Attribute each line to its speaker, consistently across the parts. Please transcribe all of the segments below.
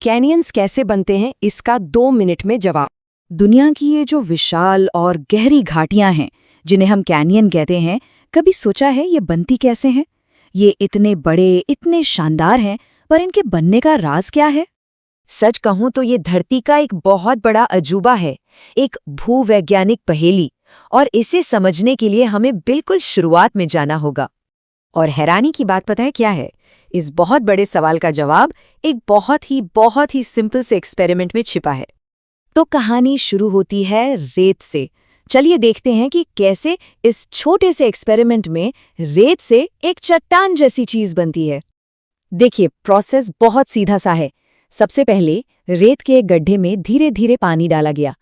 Speaker 1: Canyons कैसे बनते हैं, इसका 2 मिनट में जवाब।
Speaker 2: दुनिया की ये जो विशाल और गहरी घाटियां हैं जिन्हें हम कैनियन कहते हैं, कभी सोचा है ये बनती कैसे हैं? ये इतने बड़े, इतने शानदार हैं, पर इनके बनने का राज क्या है?
Speaker 3: सच कहूं तो ये धरती का एक बहुत बड़ा अजूबा है, एक भूवैज्ञानिक पहेली, और इसे समझने के लिए हमें बिल्कुल शुरुआत में जाना होगा।
Speaker 1: और हैरानी की बात पता है क्या है? इस बहुत बड़े सवाल का जवाब एक बहुत ही सिंपल से एक्सपेरिमेंट में छिपा है। तो कहानी शुरू होती है रेत से। चलिए देखते हैं कि कैसे इस छोटे से एक्सपेरिमेंट में रेत से एक चट्टान जैसी चीज बनती है। देखिए, प्रोसेस बहुत सीधा सा है। सबसे पहले रेत के एक गड्ढे में धीरे धीरे पानी डाला गया।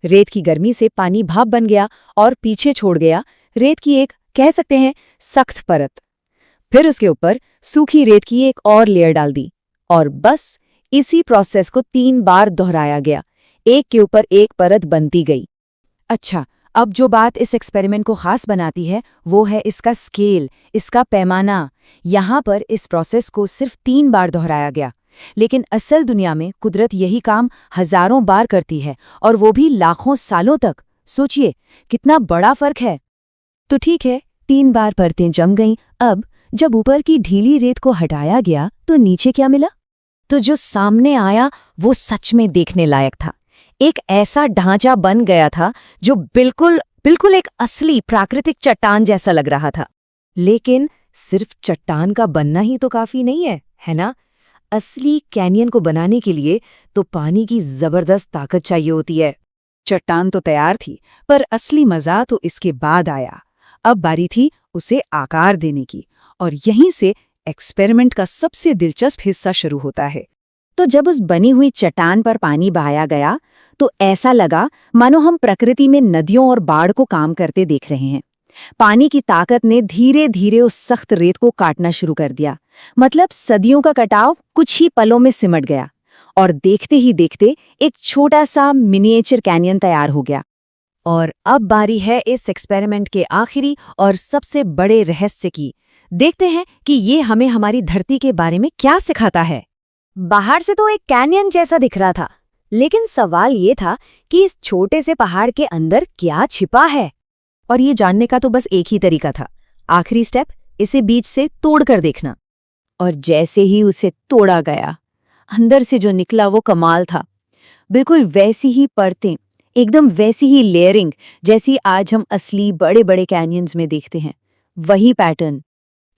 Speaker 1: रेत की गर्मी से पानी भाप बन गया और पीछे छोड़ गया रेत की एक, कह सकते हैं, सख्त परत। फिर उसके ऊपर सूखी रेत की एक और लेयर डाल दी और बस इसी प्रोसेस को 3 बार दोहराया गया। एक के ऊपर एक परत बनती गई। अच्छा, अब जो बात इस एक्सपेरिमेंट को खास बनाती है वो है इसका स्केल, इसका पैमाना। यहाँ पर इस प्रोसेस को सिर्फ 3 बार दोहराया गया, लेकिन असल दुनिया में कुदरत यही काम हजारों बार करती है, और वो भी लाखों सालों तक। सोचिए कितना बड़ा फर्क है। तो ठीक है, 3 बार परतें जम गईं। अब जब ऊपर की ढीली रेत को हटाया गया तो नीचे क्या मिला? तो जो सामने आया वो सच में देखने लायक था। एक ऐसा ढांचा बन गया था जो बिल्कुल एक असली प्राकृतिक चट्टान जैसा लग रहा था। लेकिन सिर्फ चट्टान का बनना ही तो काफी नहीं है ना? असली कैनियन को बनाने के लिए तो पानी की जबरदस्त ताकत चाहिए होती है। चट्टान तो तैयार थी, पर असली मजा तो इसके बाद आया। अब बारी थी उसे आकार देने की, और यहीं से एक्सपेरिमेंट का सबसे दिलचस्प हिस्सा शुरू होता है। तो जब उस बनी हुई चट्टान पर पानी बहाया गया तो ऐसा लगा मानो हम प्रकृति में नदियों और बाढ़ को काम करते देख रहे हैं। पानी की ताकत ने धीरे धीरे उस सख्त रेत को काटना शुरू कर दिया। मतलब सदियों का कटाव कुछ ही पलों में सिमट गया, और देखते ही देखते एक छोटा सा मिनिएचर कैनियन तैयार हो गया। और अब बारी है इस एक्सपेरिमेंट के आखिरी और सबसे बड़े रहस्य की। देखते हैं कि ये हमें हमारी धरती के बारे में क्या सिखाता है। बाहर से तो एक कैनियन जैसा दिख रहा था, लेकिन सवाल ये था कि इस छोटे से पहाड़ के अंदर क्या छिपा है। और ये जानने का तो बस एक ही तरीका था। आखिरी स्टेप, इसे बीच से तोड़कर देखना। और जैसे ही उसे तोड़ा गया, अंदर से जो निकला वो कमाल था। बिल्कुल वैसी ही परतें, एकदम वैसी ही लेयरिंग जैसी आज हम असली बड़े बड़े कैनियंस में देखते हैं, वही पैटर्न।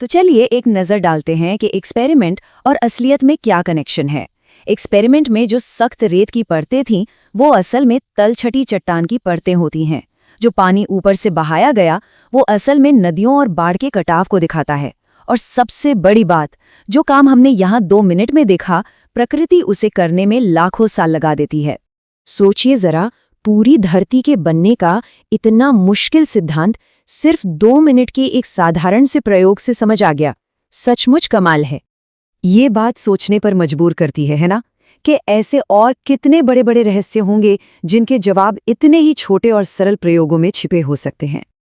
Speaker 1: तो चलिए एक नज़र डालते हैं कि एक्सपेरिमेंट और असलियत में क्या कनेक्शन है। एक्सपेरिमेंट में जो सख्त रेत की परतें थीं, वो असल में तलछटी चट्टान की परतें होती हैं। जो पानी ऊपर से बहाया गया वो असल में नदियों और बाढ़ के कटाव को दिखाता है। और सबसे बड़ी बात, जो काम हमने यहाँ 2 मिनट में देखा, प्रकृति उसे करने में लाखों साल लगा देती है। सोचिए जरा, पूरी धरती के बनने का इतना मुश्किल सिद्धांत सिर्फ 2 मिनट के एक साधारण से प्रयोग से समझ आ गया। सचमुच कमाल है। ये बात सोचने पर मजबूर करती है ना? कि ऐसे और कितने बड़े बड़े रहस्य होंगे जिनके जवाब इतने ही छोटे और सरल प्रयोगों में छिपे हो सकते हैं।